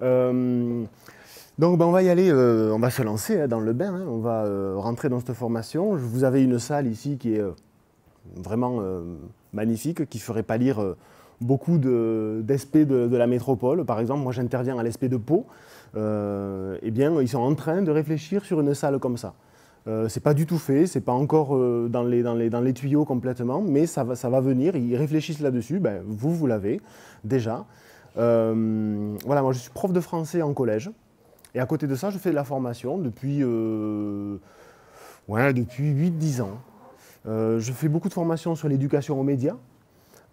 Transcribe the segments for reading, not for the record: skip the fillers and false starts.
Donc ben, on va y aller, on va se lancer dans le bain, hein, on va rentrer dans cette formation. Vous avez une salle ici qui est vraiment magnifique, qui ferait pâlir beaucoup d'ESP de la métropole. Par exemple, moi j'interviens à l'ESP de Pau. Eh bien, ils sont en train de réfléchir sur une salle comme ça. C'est pas du tout fait, c'est pas encore dans les tuyaux complètement, mais ça va venir, ils réfléchissent là-dessus, ben, vous l'avez déjà. Voilà, moi je suis prof de français en collège, et à côté de ça, je fais de la formation depuis 8-10 ans. Je fais beaucoup de formations sur l'éducation aux médias,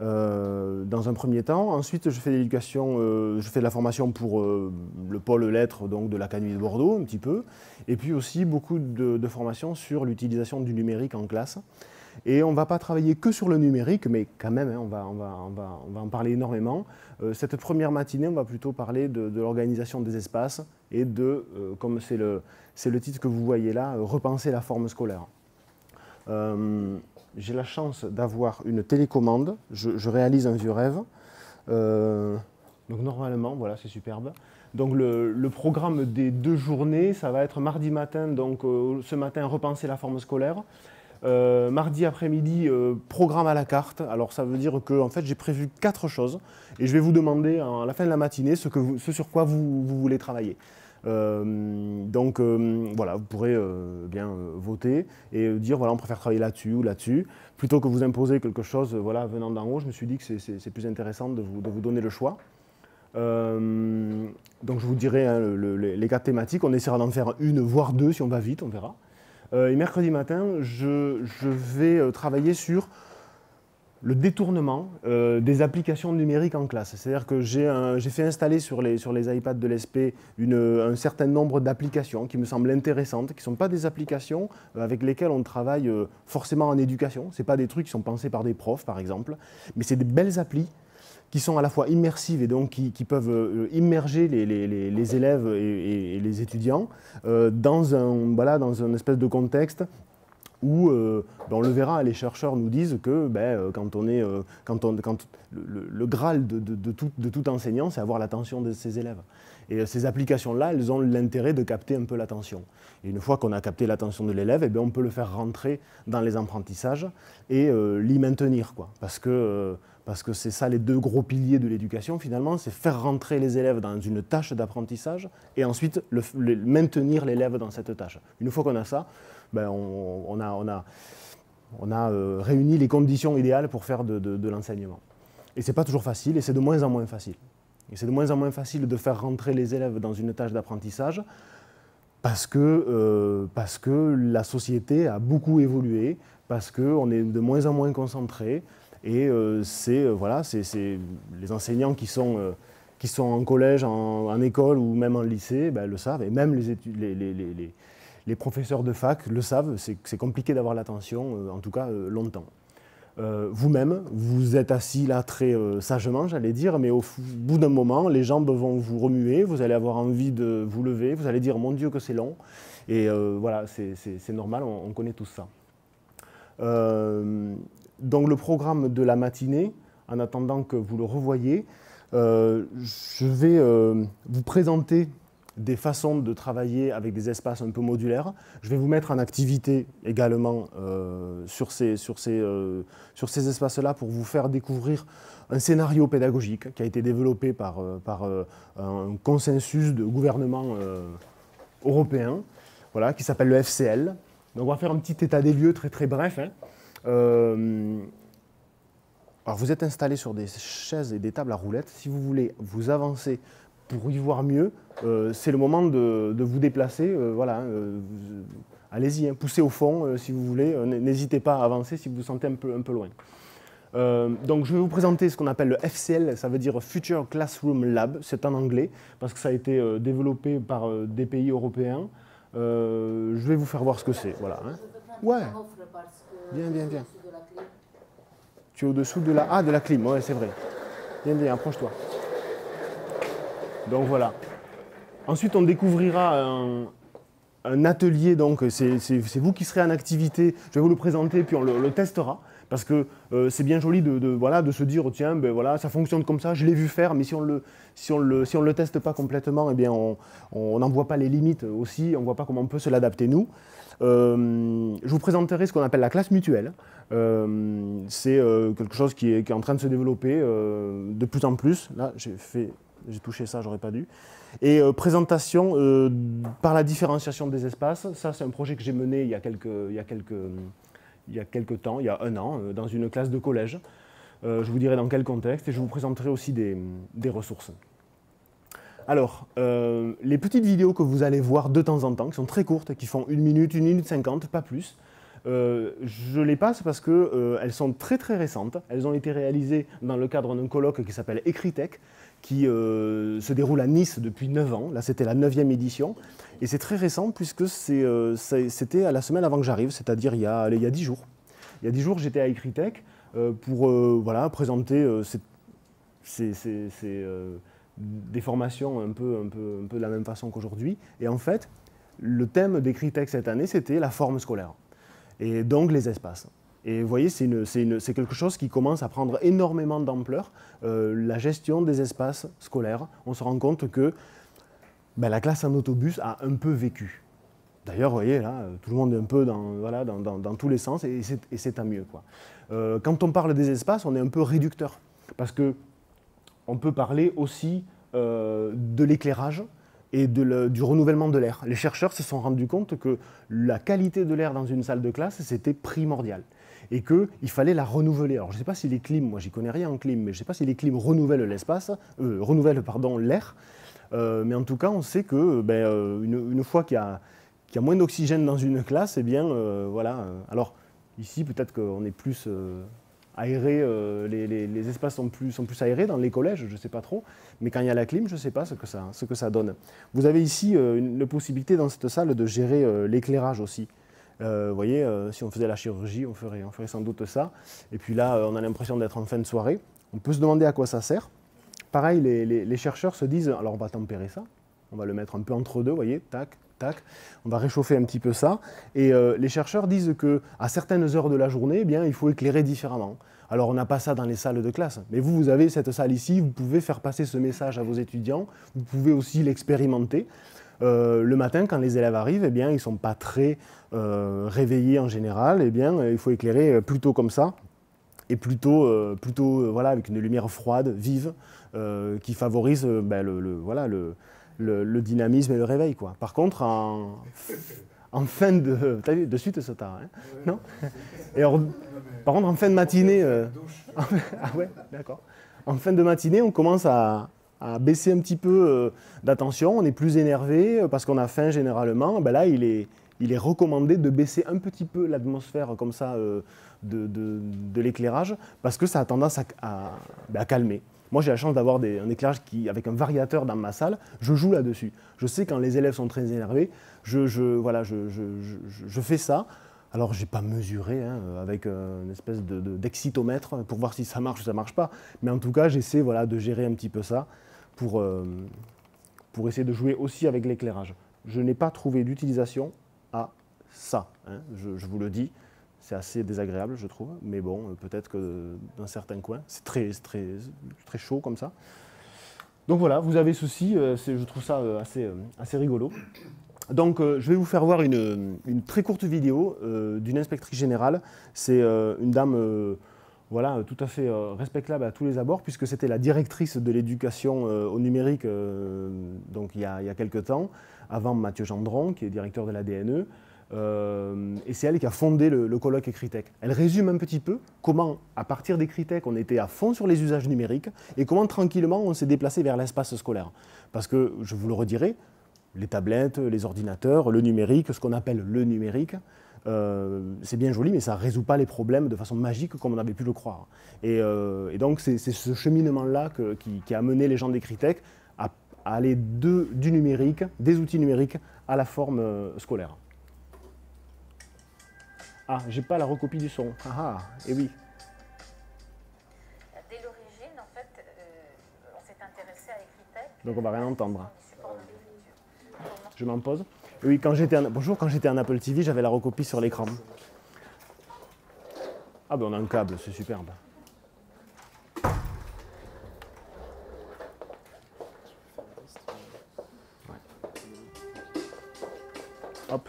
dans un premier temps. Ensuite, je fais de la formation pour le pôle lettres donc, de l'Académie de Bordeaux, un petit peu. Et puis aussi beaucoup de formations sur l'utilisation du numérique en classe. Et on ne va pas travailler que sur le numérique, mais quand même, hein, on va en parler énormément. Cette première matinée, on va plutôt parler de l'organisation des espaces et de, comme c'est le titre que vous voyez là, repenser la forme scolaire. J'ai la chance d'avoir une télécommande, je réalise un vieux rêve. Donc normalement, voilà, c'est superbe. Donc le programme des 2 journées, ça va être mardi matin, donc ce matin, repenser la forme scolaire. Mardi après-midi, programme à la carte. Alors ça veut dire que en fait, j'ai prévu 4 choses et je vais vous demander à la fin de la matinée ce sur quoi vous voulez travailler. Voilà, vous pourrez bien voter et dire voilà, on préfère travailler là-dessus ou là-dessus. Plutôt que vous imposer quelque chose voilà, venant d'en haut, je me suis dit que c'est plus intéressant de vous donner le choix. Donc je vous dirai hein, les 4 thématiques, on essaiera d'en faire 1 voire 2 si on va vite, on verra. Et mercredi matin, je vais travailler sur le détournement des applications numériques en classe. C'est-à-dire que j'ai fait installer sur les iPads de l'ESP un certain nombre d'applications qui me semblent intéressantes, qui ne sont pas des applications avec lesquelles on travaille forcément en éducation. Ce ne sont pas des trucs qui sont pensés par des profs, par exemple, mais c'est des belles applis qui sont à la fois immersives et donc qui peuvent immerger les élèves et les étudiants dans un espèce de contexte où, on le verra, les chercheurs nous disent que le Graal de tout enseignant, c'est avoir l'attention de ses élèves. Et ces applications-là, elles ont l'intérêt de capter un peu l'attention. Et une fois qu'on a capté l'attention de l'élève, eh on peut le faire rentrer dans les apprentissages et l'y maintenir, quoi. Parce que c'est ça les 2 gros piliers de l'éducation, finalement, c'est faire rentrer les élèves dans une tâche d'apprentissage et ensuite maintenir l'élève dans cette tâche. Une fois qu'on a ça, on a réuni les conditions idéales pour faire de l'enseignement. Et ce n'est pas toujours facile, et c'est de moins en moins facile. Et c'est de moins en moins facile de faire rentrer les élèves dans une tâche d'apprentissage parce que la société a beaucoup évolué, parce qu'on est de moins en moins concentré, et les enseignants qui sont en collège, en école ou même en lycée le savent, et même les professeurs de fac le savent, c'est compliqué d'avoir l'attention, en tout cas longtemps. Vous-même, vous êtes assis là très sagement, j'allais dire, mais au bout d'un moment, les jambes vont vous remuer, vous allez avoir envie de vous lever, vous allez dire « mon Dieu que c'est long ». Et voilà, c'est normal, on connaît tout ça. Donc le programme de la matinée, en attendant que vous le revoyiez, je vais vous présenter des façons de travailler avec des espaces un peu modulaires. Je vais vous mettre en activité également sur ces espaces-là pour vous faire découvrir un scénario pédagogique qui a été développé par un consensus de gouvernement européen, voilà, qui s'appelle le FCL. Donc on va faire un petit état des lieux très très bref. Hein. Alors vous êtes installé sur des chaises et des tables à roulettes. Si vous voulez vous avancer pour y voir mieux, c'est le moment de vous déplacer. Allez-y, hein, poussez au fond si vous voulez. N'hésitez pas à avancer si vous vous sentez un peu loin. Donc je vais vous présenter ce qu'on appelle le FCL, ça veut dire Future Classroom Lab, c'est en anglais, parce que ça a été développé par des pays européens. Je vais vous faire voir ce que c'est. Voilà, hein. Ouais. Viens. Tu es au-dessous de la clim, ouais, c'est vrai. Viens, approche-toi. Donc voilà. Ensuite, on découvrira un atelier, donc c'est vous qui serez en activité. Je vais vous le présenter, puis on le testera. Parce que c'est bien joli voilà, de se dire, tiens, ben voilà, ça fonctionne comme ça, je l'ai vu faire, mais si on le teste pas complètement, eh bien, on n'en voit pas les limites aussi, on ne voit pas comment on peut se l'adapter nous. Je vous présenterai ce qu'on appelle la classe mutuelle. C'est quelque chose qui est en train de se développer de plus en plus. Là, j'ai touché ça, j'aurais pas dû. Et présentation par la différenciation des espaces. Ça, c'est un projet que j'ai mené il y a quelques temps, il y a 1 an, dans une classe de collège. Je vous dirai dans quel contexte et je vous présenterai aussi des ressources. Alors, les petites vidéos que vous allez voir de temps en temps, qui sont très courtes, qui font 1 minute, 1 minute 50, pas plus, je les passe parce qu'elles sont très très récentes. Elles ont été réalisées dans le cadre d'un colloque qui s'appelle Ecritech, qui se déroule à Nice depuis 9 ans. Là, c'était la 9e édition. Et c'est très récent puisque c'était à la semaine avant que j'arrive, c'est-à-dire il y a 10 jours. Il y a 10 jours, j'étais à Ecritech pour voilà, présenter des formations un peu de la même façon qu'aujourd'hui. Et en fait, le thème d'Ecritech cette année, c'était la forme scolaire. Et donc les espaces. Et vous voyez, c'est quelque chose qui commence à prendre énormément d'ampleur, la gestion des espaces scolaires. On se rend compte que la classe en autobus a un peu vécu. D'ailleurs, vous voyez, là, tout le monde est un peu dans tous les sens, et c'est tant mieux, quoi. Quand on parle des espaces, on est un peu réducteur, parce qu'on peut parler aussi de l'éclairage, et du renouvellement de l'air. Les chercheurs se sont rendus compte que la qualité de l'air dans une salle de classe, c'était primordial. Et qu'il fallait la renouveler. Alors je ne sais pas si les clims, moi j'y connais rien en clim, mais je ne sais pas si les clims renouvellent l'espace, l'air. Mais en tout cas, on sait que une fois qu'il y a moins d'oxygène dans une classe, eh bien voilà. Alors ici, peut-être qu'on est plus aéré, les espaces sont plus aérés dans les collèges, je ne sais pas trop, mais quand il y a la clim, je ne sais pas ce que ça donne. Vous avez ici une possibilité dans cette salle de gérer l'éclairage aussi. Vous voyez, si on faisait la chirurgie, on ferait sans doute ça. Et puis là, on a l'impression d'être en fin de soirée. On peut se demander à quoi ça sert. Pareil, les chercheurs se disent, alors on va tempérer ça, on va le mettre un peu entre deux, vous voyez, tac, tac, on va réchauffer un petit peu ça. Et les chercheurs disent qu'à certaines heures de la journée, eh bien, il faut éclairer différemment. Alors on n'a pas ça dans les salles de classe, mais vous avez cette salle ici, vous pouvez faire passer ce message à vos étudiants, vous pouvez aussi l'expérimenter. Le matin, quand les élèves arrivent, eh bien, ils ne sont pas très réveillés en général, eh bien, il faut éclairer plutôt comme ça, et plutôt voilà, avec une lumière froide, vive, qui favorise le dynamisme et le réveil, quoi. Par contre, en fin de... T'as vu, de suite, ça t'a... Hein, non. Et alors, par contre, en fin de matinée... Ah ouais, d'accord. En fin de matinée, on commence à baisser un petit peu d'attention, on est plus énervé parce qu'on a faim généralement. Ben là, il est recommandé de baisser un petit peu l'atmosphère comme ça de l'éclairage parce que ça a tendance à calmer. Moi, j'ai la chance d'avoir un éclairage avec un variateur dans ma salle. Je joue là-dessus. Je sais quand les élèves sont très énervés, je fais ça. Alors, je n'ai pas mesuré avec une espèce d'excitomètre pour voir si ça marche ou ça ne marche pas. Mais en tout cas, j'essaie de gérer un petit peu ça pour essayer de jouer aussi avec l'éclairage. Je n'ai pas trouvé d'utilisation à ça. Hein. Je vous le dis. C'est assez désagréable, je trouve, mais bon, peut-être que dans certains coins, c'est très chaud comme ça. Donc voilà, vous avez ceci, je trouve ça assez rigolo. Donc je vais vous faire voir une très courte vidéo d'une inspectrice générale. C'est une dame voilà, tout à fait respectable à tous les abords, puisque c'était la directrice de l'éducation au numérique donc il y a quelques temps, avant Mathieu Gendron, qui est directeur de la DNE. Et c'est elle qui a fondé le colloque Ecritech. Elle résume un petit peu comment, à partir d'Ecritech, on était à fond sur les usages numériques et comment tranquillement on s'est déplacé vers l'espace scolaire. Parce que, je vous le redirai, les tablettes, les ordinateurs, le numérique, ce qu'on appelle le numérique, c'est bien joli, mais ça ne résout pas les problèmes de façon magique comme on avait pu le croire. Et donc c'est ce cheminement-là qui a amené les gens d'Ecritech à aller du numérique, des outils numériques, à la forme scolaire. Ah, j'ai pas la recopie du son. Ah, et oui. Dès l'origine, en fait, on s'est intéressé à Ecritech. Donc on va rien entendre. Je m'en pose. Et oui, quand j'étais en Apple TV, j'avais la recopie sur l'écran. Ah ben on a un câble, c'est superbe. Hop.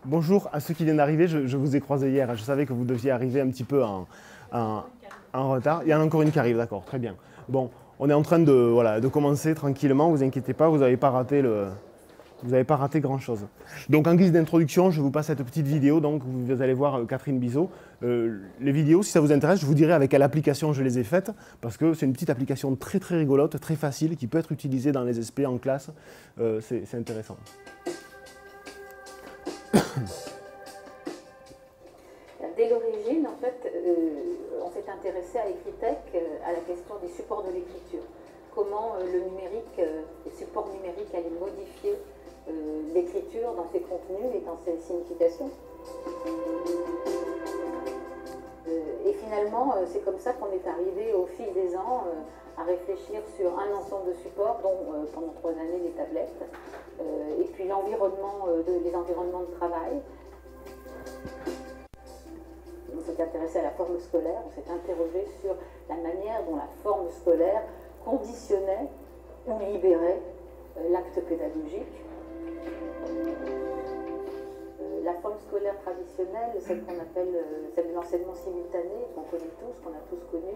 Bonjour à ceux qui viennent d'arriver, je vous ai croisé hier, je savais que vous deviez arriver un petit peu en retard. Il y en a encore une qui arrive, d'accord, très bien. Bon, on est en train de, voilà, de commencer tranquillement, vous inquiétez pas, vous n'avez pas raté grand-chose. Donc en guise d'introduction, je vous passe cette petite vidéo, donc vous allez voir Catherine Bizot. Les vidéos, si ça vous intéresse, je vous dirai avec quelle application je les ai faites, parce que c'est une petite application très très rigolote, très facile, qui peut être utilisée dans les SP en classe, c'est intéressant. Dès l'origine, en fait, on s'est intéressé à Ecritech à la question des supports de l'écriture. Comment le numérique, les supports numériques allaient modifier l'écriture dans ses contenus et dans ses significations. Et finalement, c'est comme ça qu'on est arrivé au fil des ans à réfléchir sur un ensemble de supports, dont pendant 3 années les tablettes, et puis l'environnement, les environnements de travail. On s'est intéressé à la forme scolaire, on s'est interrogé sur la manière dont la forme scolaire conditionnait ou libérait l'acte pédagogique. La forme scolaire traditionnelle, celle qu'on appelle celle de l'enseignement simultané, qu'on connaît tous, qu'on a tous connu,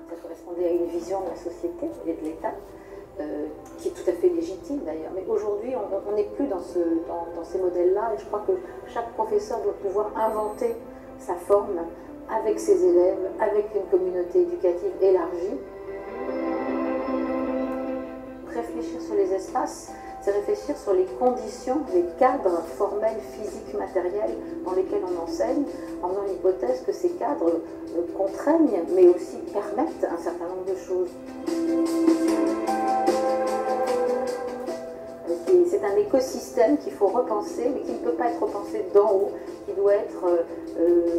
ça correspondait à une vision de la société et de l'État, qui est tout à fait légitime d'ailleurs. Mais aujourd'hui, on n'est plus dans ces modèles-là, et je crois que chaque professeur doit pouvoir inventer sa forme avec ses élèves, avec une communauté éducative élargie. Réfléchir sur les espaces, c'est réfléchir sur les conditions, les cadres formels, physiques, matériels dans lesquels on enseigne, en faisant l'hypothèse que ces cadres contraignent, mais aussi permettent un certain nombre de choses. C'est un écosystème qu'il faut repenser, mais qui ne peut pas être repensé d'en haut, qui doit être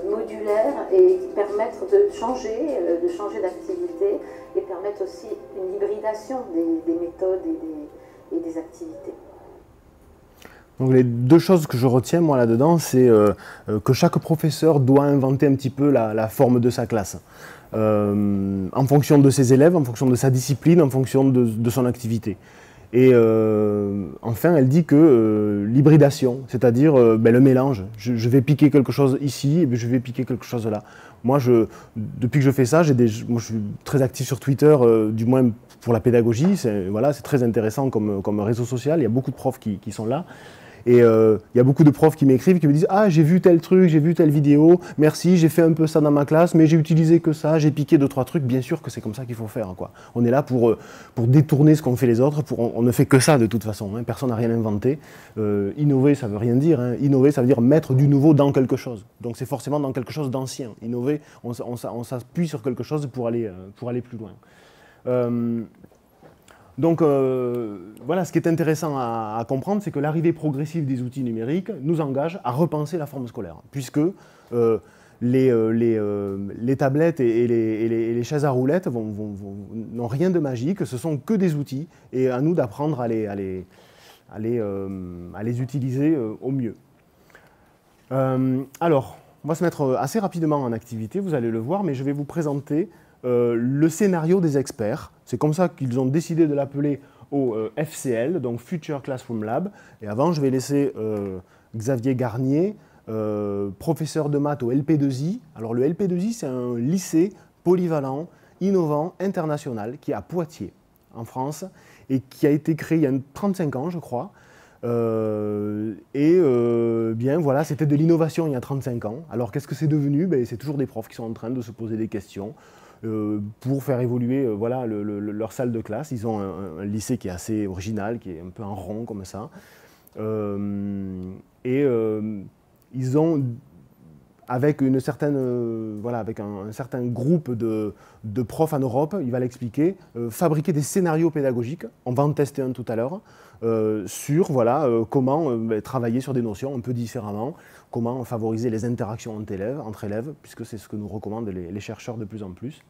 modulaire et permettre de changer d'activité et permettre aussi une hybridation des méthodes et des activités. Donc les deux choses que je retiens moi là-dedans, c'est que chaque professeur doit inventer un petit peu la forme de sa classe. En fonction de ses élèves, en fonction de sa discipline, en fonction de son activité. Et enfin, elle dit que l'hybridation, c'est-à-dire le mélange. Je vais piquer quelque chose ici, et je vais piquer quelque chose là. Moi, depuis que je fais ça, moi, je suis très actif sur Twitter, du moins pour la pédagogie. Voilà, c'est très intéressant comme réseau social. Il y a beaucoup de profs qui sont là. Et il y a beaucoup de profs qui m'écrivent, qui me disent « Ah, j'ai vu tel truc, j'ai vu telle vidéo, merci, j'ai fait un peu ça dans ma classe, mais j'ai utilisé que ça, j'ai piqué 2-3 trucs. » Bien sûr que c'est comme ça qu'il faut faire, quoi. On est là pour détourner ce qu'ont fait les autres, on ne fait que ça de toute façon, hein. Personne n'a rien inventé. Innover, ça ne veut rien dire, hein. Innover, ça veut dire mettre du nouveau dans quelque chose. Donc c'est forcément dans quelque chose d'ancien. Innover, on s'appuie sur quelque chose pour aller plus loin. Donc voilà, ce qui est intéressant à comprendre, c'est que l'arrivée progressive des outils numériques nous engage à repenser la forme scolaire, puisque les tablettes et les chaises à roulettes n'ont rien de magique, ce sont que des outils, et à nous d'apprendre à les utiliser au mieux. Alors, on va se mettre assez rapidement en activité, vous allez le voir, mais je vais vous présenter le scénario des experts. C'est comme ça qu'ils ont décidé de l'appeler au FCL, donc Future Classroom Lab. Et avant, je vais laisser Xavier Garnier, professeur de maths au LP2I. Alors le LP2I, c'est un lycée polyvalent, innovant, international, qui est à Poitiers, en France, et qui a été créé il y a 35 ans, je crois. Bien voilà, c'était de l'innovation il y a 35 ans. Alors qu'est-ce que c'est devenu? C'est toujours des profs qui sont en train de se poser des questions pour faire évoluer voilà, leur salle de classe. Ils ont un lycée qui est assez original, qui est un peu en rond comme ça. Ils ont, avec une certaine, voilà, avec un certain groupe de profs en Europe, il va l'expliquer, fabriquer des scénarios pédagogiques. On va en tester un tout à l'heure. Sur voilà, comment travailler sur des notions un peu différemment, comment favoriser les interactions entre élèves, puisque c'est ce que nous recommandent les chercheurs de plus en plus.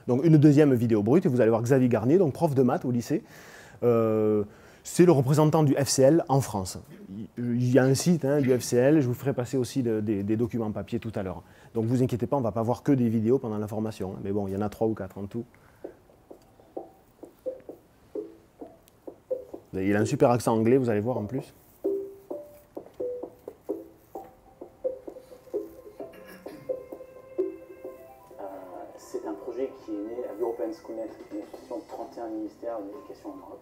Donc une deuxième vidéo brute, et vous allez voir Xavier Garnier, donc prof de maths au lycée, C'est le représentant du FCL en France. Il y a un site du FCL, je vous ferai passer aussi des documents papier tout à l'heure. Donc vous inquiétez pas, on ne va pas voir que des vidéos pendant la formation, mais bon, il y en a 3 ou 4 en tout. Il a un super accent anglais, vous allez voir en plus. C'est un projet qui est né à l'European Schoolnet, une association de 31 ministères de l'éducation en Europe.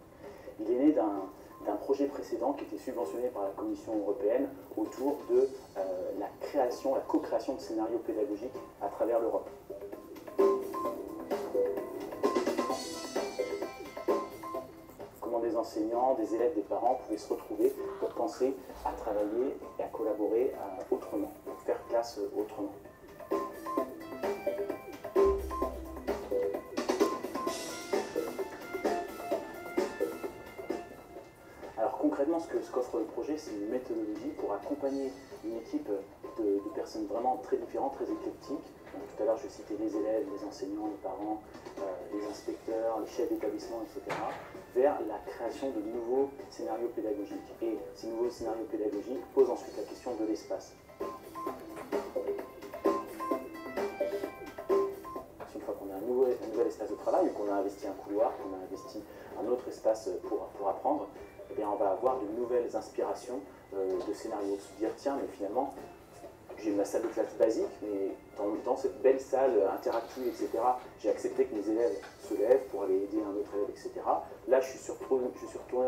Il est né d'un projet précédent qui était subventionné par la Commission européenne autour de la co-création de scénarios pédagogiques à travers l'Europe. Comment des enseignants, des élèves, des parents pouvaient se retrouver pour penser à travailler et à collaborer autrement, pour faire classe autrement. Concrètement, ce qu'offre le projet, c'est une méthodologie pour accompagner une équipe de personnes vraiment très différentes, très éclectiques. Donc, tout à l'heure, je citais les élèves, les enseignants, les parents, les inspecteurs, les chefs d'établissement, etc., vers la création de nouveaux scénarios pédagogiques. Et ces nouveaux scénarios pédagogiques posent ensuite la question de l'espace. Une fois qu'on a un nouvel espace de travail, qu'on a investi un couloir, qu'on a investi un autre espace pour apprendre, eh bien, on va avoir de nouvelles inspirations de scénarios. Se dire, tiens, mais finalement, j'ai ma salle de classe basique, mais dans cette belle salle interactive, etc., j'ai accepté que mes élèves se lèvent pour aller aider un autre élève, etc. Là, je suis retourné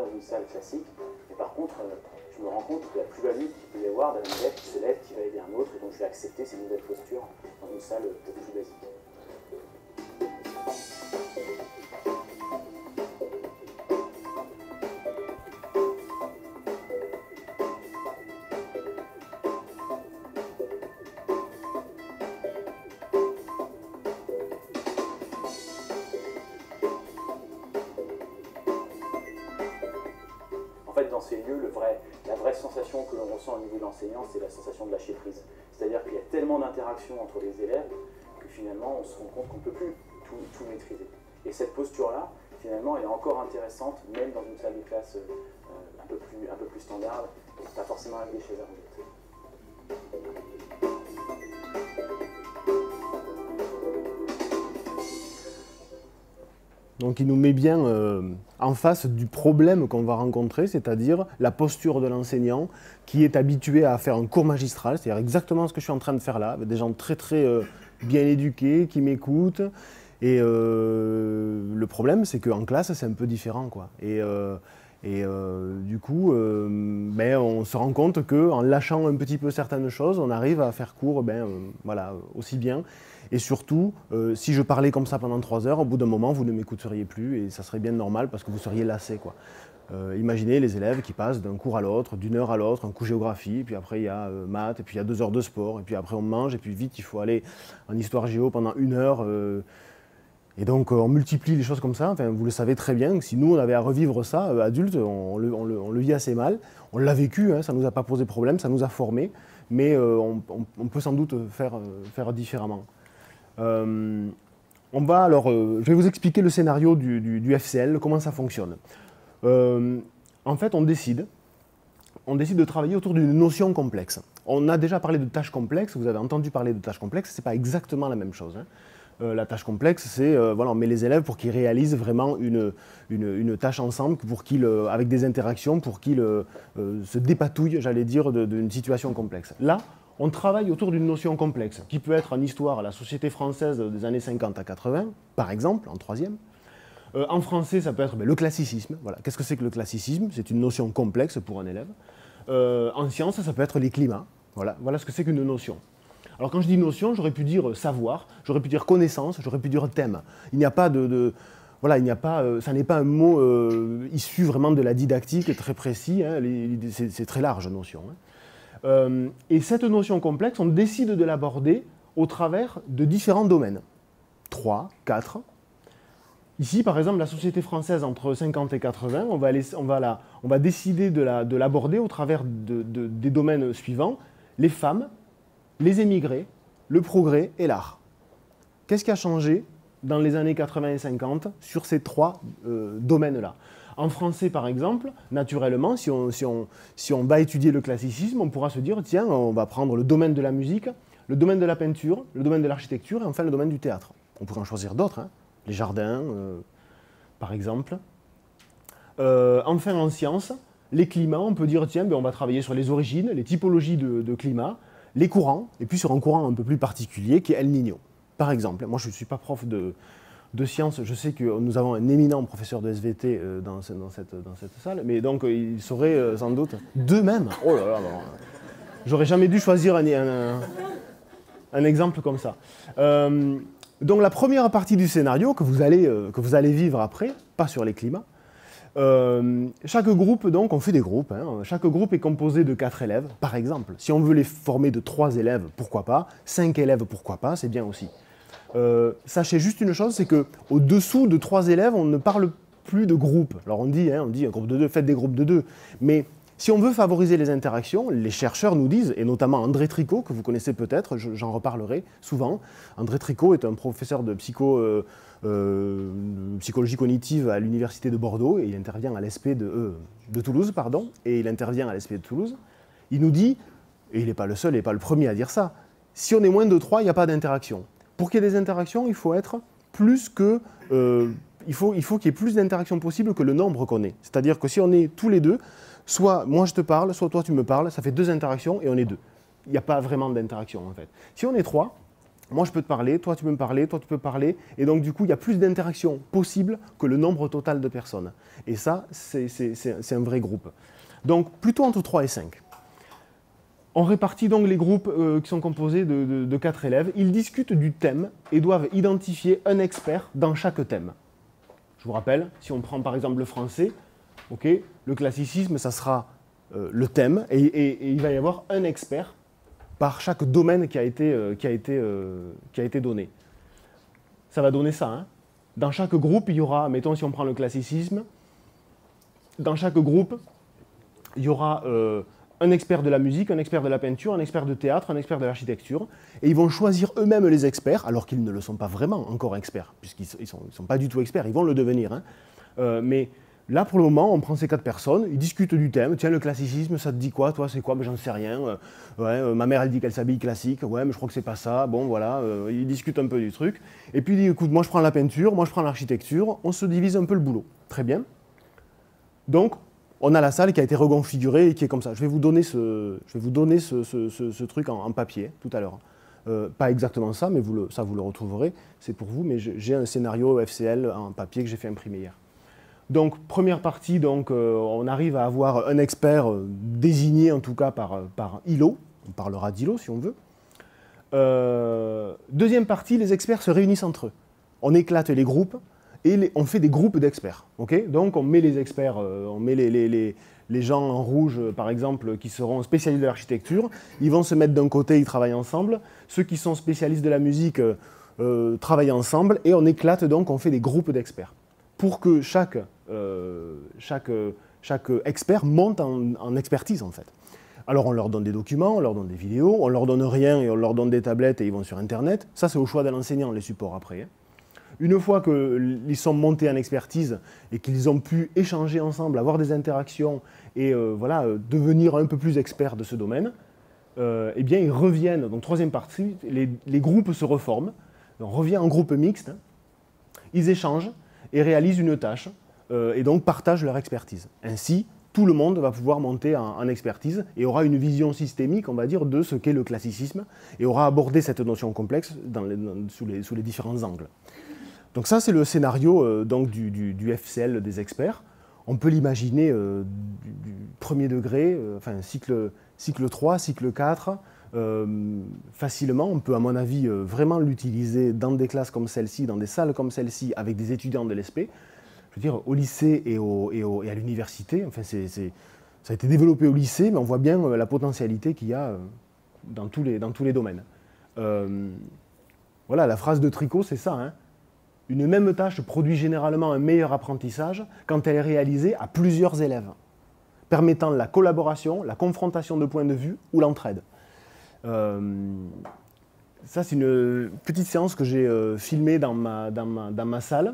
dans une salle classique, mais par contre, je me rends compte de la plus-value qu'il peut y avoir d'un élève qui se lève, qui va aider un autre, et donc je vais accepter ces nouvelles postures dans une salle peut-être plus basique. Dans ces lieux, la vraie sensation que l'on ressent au niveau de l'enseignant, c'est la sensation de lâcher prise. C'est-à-dire qu'il y a tellement d'interactions entre les élèves que finalement on se rend compte qu'on ne peut plus tout maîtriser. Et cette posture-là, finalement, elle est encore intéressante, même dans une salle de classe un peu plus standard, et pas forcément avec des chaises à roulettes. Donc il nous met bien en face du problème qu'on va rencontrer, c'est-à-dire la posture de l'enseignant qui est habitué à faire un cours magistral, c'est-à-dire exactement ce que je suis en train de faire là, avec des gens très bien éduqués, qui m'écoutent. Et le problème, c'est qu'en classe, c'est un peu différent, quoi. Du coup, on se rend compte qu'en lâchant un petit peu certaines choses, on arrive à faire cours voilà, aussi bien. Et surtout, si je parlais comme ça pendant 3 heures, au bout d'un moment, vous ne m'écouteriez plus et ça serait bien normal parce que vous seriez lassé, quoi. Imaginez les élèves qui passent d'un cours à l'autre, d'une heure à l'autre, un coup géographie, puis après il y a maths, et puis il y a 2 heures de sport, et puis après on mange, et puis vite il faut aller en histoire géo pendant 1 heure. Et donc on multiplie les choses comme ça. Enfin, vous le savez très bien, que si nous on avait à revivre ça, adultes, on le vit assez mal. On l'a vécu, hein, ça ne nous a pas posé problème, ça nous a formés, mais on peut sans doute faire différemment. Je vais vous expliquer le scénario du FCL, comment ça fonctionne. En fait, on décide de travailler autour d'une notion complexe. On a déjà parlé de tâches complexes, vous avez entendu parler de tâches complexes, ce n'est pas exactement la même chose, hein. La tâche complexe, c'est voilà, on met les élèves pour qu'ils réalisent vraiment une tâche ensemble, avec des interactions, pour qu'ils se dépatouillent, j'allais dire, d'une situation complexe. Là, on travaille autour d'une notion complexe, qui peut être en histoire la société française des années 50 à 80, par exemple, en 3e. En français, ça peut être le classicisme. Voilà. Qu'est-ce que c'est que le classicisme? C'est une notion complexe pour un élève. En sciences, ça peut être les climats. Voilà ce que c'est qu'une notion. Alors quand je dis notion, j'aurais pu dire savoir, j'aurais pu dire connaissance, j'aurais pu dire thème. Il n'y a pas ça n'est pas un mot issu vraiment de la didactique très précis, hein, c'est très large notion. Hein. Et cette notion complexe, on décide de l'aborder au travers de différents domaines. 3, 4. Ici, par exemple, la société française entre 50 et 80, on va décider de l'aborder au travers des domaines suivants, les femmes, les émigrés, le progrès et l'art. Qu'est-ce qui a changé dans les années 80 et 50 sur ces 3 domaines-là? En français, par exemple, naturellement, si on va étudier le classicisme, on pourra se dire, tiens, on va prendre le domaine de la musique, le domaine de la peinture, le domaine de l'architecture et enfin le domaine du théâtre. On pourrait en choisir d'autres, hein, les jardins, par exemple. Enfin, en sciences, les climats, on peut dire, tiens, ben, on va travailler sur les origines, les typologies de climat, les courants, et puis sur un courant un peu plus particulier qui est El Niño. Par exemple, moi je ne suis pas prof de sciences, je sais que nous avons un éminent professeur de SVT dans cette salle, mais donc il saurait sans doute d'eux-mêmes. Oh là là, bon, j'aurais jamais dû choisir un exemple comme ça. Donc la première partie du scénario que vous allez vivre après, pas sur les climats, chaque groupe, donc, on fait des groupes, hein, chaque groupe est composé de 4 élèves, par exemple. Si on veut les former de 3 élèves, pourquoi pas, 5 élèves, pourquoi pas, c'est bien aussi. Sachez juste une chose, c'est qu'au-dessous de 3 élèves, on ne parle plus de groupe. Alors on dit un groupe de 2, faites des groupes de 2, mais si on veut favoriser les interactions, les chercheurs nous disent, et notamment André Tricot, que vous connaissez peut-être, j'en reparlerai souvent. André Tricot est un professeur de psychologie cognitive à l'université de Bordeaux, et il intervient à l'ESP de Toulouse, pardon, et il intervient à l'ESP de Toulouse. Il nous dit, et il n'est pas le seul, il n'est pas le premier à dire ça, si on est moins de 3, il n'y a pas d'interaction. Pour qu'il y ait des interactions, il faut être plus que... il faut qu'il y ait plus d'interactions possibles que le nombre qu'on est. C'est-à-dire que si on est tous les deux, soit moi je te parle, soit toi tu me parles, ça fait 2 interactions et on est 2. Il n'y a pas vraiment d'interaction en fait. Si on est 3, moi je peux te parler, toi tu peux me parler, toi tu peux parler, et donc du coup il y a plus d'interactions possibles que le nombre total de personnes. Et ça, c'est un vrai groupe. Donc plutôt entre 3 et 5. On répartit donc les groupes qui sont composés de 4 élèves. Ils discutent du thème et doivent identifier un expert dans chaque thème. Je vous rappelle, si on prend par exemple le français, okay, le classicisme, ça sera le thème, et il va y avoir un expert par chaque domaine qui a été donné. Ça va donner ça. Hein. Dans chaque groupe, il y aura, mettons si on prend le classicisme, dans chaque groupe, il y aura un expert de la musique, un expert de la peinture, un expert de théâtre, un expert de l'architecture, et ils vont choisir eux-mêmes les experts, alors qu'ils ne le sont pas vraiment encore experts, puisqu'ils ne sont pas du tout experts, ils vont le devenir. Hein. Mais là, pour le moment, on prend ces 4 personnes, ils discutent du thème. Tiens, le classicisme, ça te dit quoi? Toi, c'est quoi? Mais j'en sais rien. Ma mère, elle dit qu'elle s'habille classique. Ouais, mais je crois que c'est pas ça. Bon, voilà, ils discutent un peu du truc. Et puis, il dit, écoute, moi, je prends la peinture, moi, je prends l'architecture. On se divise un peu le boulot. Très bien. Donc, on a la salle qui a été reconfigurée et qui est comme ça. Je vais vous donner ce truc en papier tout à l'heure. Pas exactement ça, mais ça, vous le retrouverez. C'est pour vous, mais j'ai un scénario FCL en papier que j'ai fait imprimer hier. Donc, première partie, donc, on arrive à avoir un expert désigné, en tout cas, par ILO. On parlera d'ILO, si on veut. Deuxième partie, les experts se réunissent entre eux. On éclate les groupes et on fait des groupes d'experts. Okay, donc, on met les experts, on met les gens en rouge, par exemple, qui seront spécialistes de l'architecture. Ils vont se mettre d'un côté, ils travaillent ensemble. Ceux qui sont spécialistes de la musique travaillent ensemble. Et on éclate, donc, on fait des groupes d'experts. Pour que chaque expert monte en expertise, en fait. Alors, on leur donne des documents, on leur donne des vidéos, on leur donne rien et on leur donne des tablettes et ils vont sur Internet. Ça, c'est au choix de l'enseignant, les supports après. Hein. Une fois qu'ils sont montés en expertise et qu'ils ont pu échanger ensemble, avoir des interactions et voilà, devenir un peu plus experts de ce domaine, eh bien, ils reviennent. Donc, troisième partie, les groupes se reforment. On revient en groupe mixte, hein. Ils échangent et réalisent une tâche et donc partagent leur expertise. Ainsi, tout le monde va pouvoir monter en expertise et aura une vision systémique, on va dire, de ce qu'est le classicisme et aura abordé cette notion complexe sous les différents angles. Donc ça, c'est le scénario donc du FCL des experts. On peut l'imaginer du premier degré, enfin cycle 3, cycle 4, facilement. On peut, à mon avis, vraiment l'utiliser dans des classes comme celle-ci, dans des salles comme celle-ci, avec des étudiants de l'ESP. Je veux dire, au lycée et à l'université, enfin, ça a été développé au lycée, mais on voit bien la potentialité qu'il y a dans tous les domaines. Voilà, la phrase de Tricot, c'est ça. Hein. Une même tâche produit généralement un meilleur apprentissage quand elle est réalisée à plusieurs élèves, permettant la collaboration, la confrontation de points de vue ou l'entraide. Ça, c'est une petite séance que j'ai filmée dans ma salle,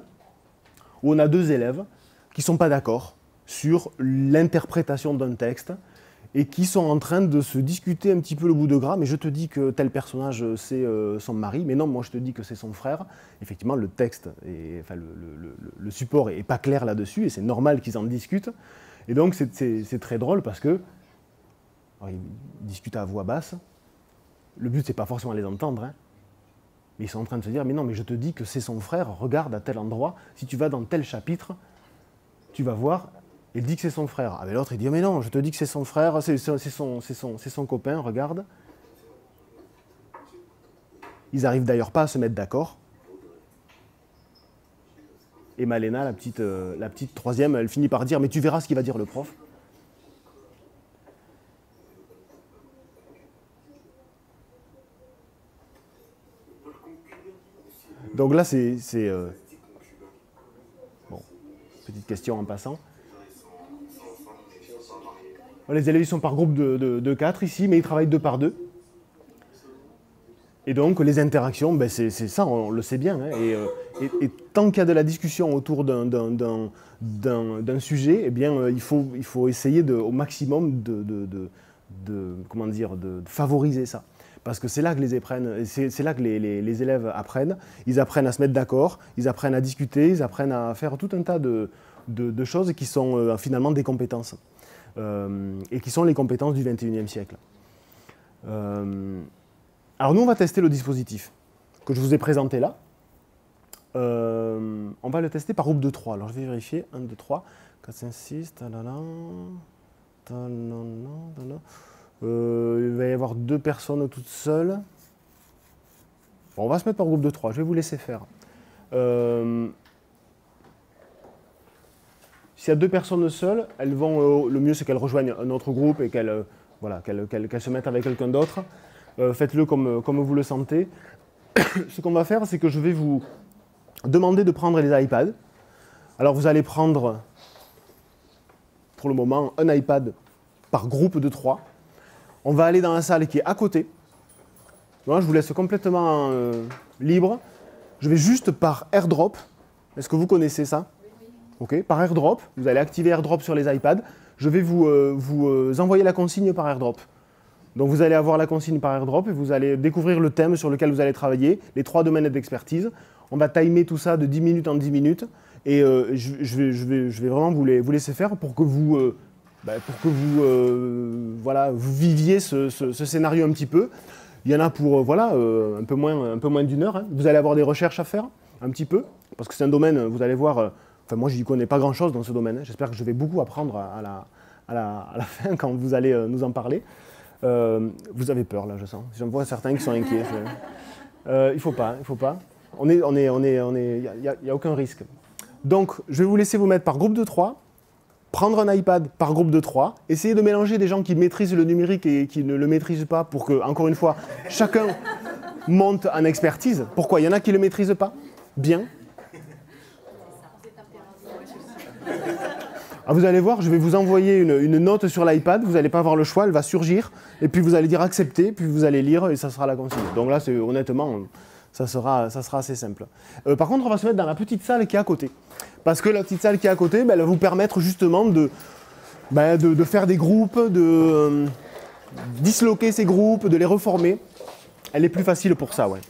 où on a 2 élèves. qui ne sont pas d'accord sur l'interprétation d'un texte et qui sont en train de se discuter un petit peu le bout de gras, mais je te dis que tel personnage c'est son mari, mais non, moi je te dis que c'est son frère. Effectivement, le texte, enfin, le support n'est pas clair là-dessus, et c'est normal qu'ils en discutent. Et donc c'est très drôle parce que alors, ils discutent à voix basse. Le but, c'est pas forcément les entendre, hein. Mais ils sont en train de se dire, mais non, mais je te dis que c'est son frère, regarde à tel endroit, si tu vas dans tel chapitre, tu vas voir, il dit que c'est son frère. Ah, mais l'autre, il dit, mais non, je te dis que c'est son frère, c'est son copain, regarde. Ils n'arrivent d'ailleurs pas à se mettre d'accord. Et Malena, la petite troisième, elle finit par dire, mais tu verras ce qu'il va dire le prof. Donc là, c'est bon, petite question en passant. Les élèves ils sont par groupe de 4 ici, mais ils travaillent 2 par 2. Et donc, les interactions, ben c'est ça, on le sait bien. Hein, et tant qu'il y a de la discussion autour d'un sujet, eh bien, il faut essayer au maximum de favoriser ça. Parce que c'est là que c'est là que les élèves apprennent. Ils apprennent à se mettre d'accord, ils apprennent à discuter, ils apprennent à faire tout un tas de choses qui sont finalement des compétences. Et qui sont les compétences du XXIe siècle. Alors nous, on va tester le dispositif que je vous ai présenté là. On va le tester par groupe de 3. Alors je vais vérifier. 1, 2, 3, 4, 5, 6, il va y avoir 2 personnes toutes seules. Bon, on va se mettre par groupe de 3, je vais vous laisser faire. S'il y a 2 personnes seules, elles vont, le mieux c'est qu'elles rejoignent un autre groupe et qu'elles se mettent avec quelqu'un d'autre. Faites-le comme vous le sentez. Ce qu'on va faire, c'est que je vais vous demander de prendre les iPads. Alors vous allez prendre, pour le moment, un iPad par groupe de 3. On va aller dans la salle qui est à côté. Moi, je vous laisse complètement libre. Je vais juste par AirDrop. Est-ce que vous connaissez ça? Okay. Par AirDrop, vous allez activer AirDrop sur les iPads. Je vais vous envoyer la consigne par AirDrop. Donc vous allez avoir la consigne par AirDrop et vous allez découvrir le thème sur lequel vous allez travailler, les 3 domaines d'expertise. On va timer tout ça de 10 minutes en 10 minutes. Et je vais vraiment vous laisser faire pour que vous... vous viviez ce scénario un petit peu. Il y en a pour un peu moins d'1 heure. Hein. Vous allez avoir des recherches à faire, un petit peu, parce que c'est un domaine, vous allez voir, moi je n'y connais pas grand-chose dans ce domaine. Hein. J'espère que je vais beaucoup apprendre à la fin quand vous allez nous en parler. Vous avez peur là, je sens. J'en vois certains qui sont inquiets. Il ne faut pas. Il n'y a aucun risque. Donc, je vais vous laisser vous mettre par groupe de 3. Prendre un iPad par groupe de 3, essayer de mélanger des gens qui maîtrisent le numérique et qui ne le maîtrisent pas pour que, encore une fois, chacun monte en expertise. Pourquoi? Il y en a qui ne le maîtrisent pas? Bien. Ah, vous allez voir, je vais vous envoyer une note sur l'iPad, vous n'allez pas avoir le choix, elle va surgir, et puis vous allez dire accepter, puis vous allez lire et ça sera la consigne. Donc là, honnêtement, ça sera assez simple. Par contre, on va se mettre dans la petite salle qui est à côté. Parce que la petite salle qui est à côté, elle va vous permettre justement de faire des groupes, de disloquer ces groupes, de les reformer. Elle est plus facile pour ça, ouais.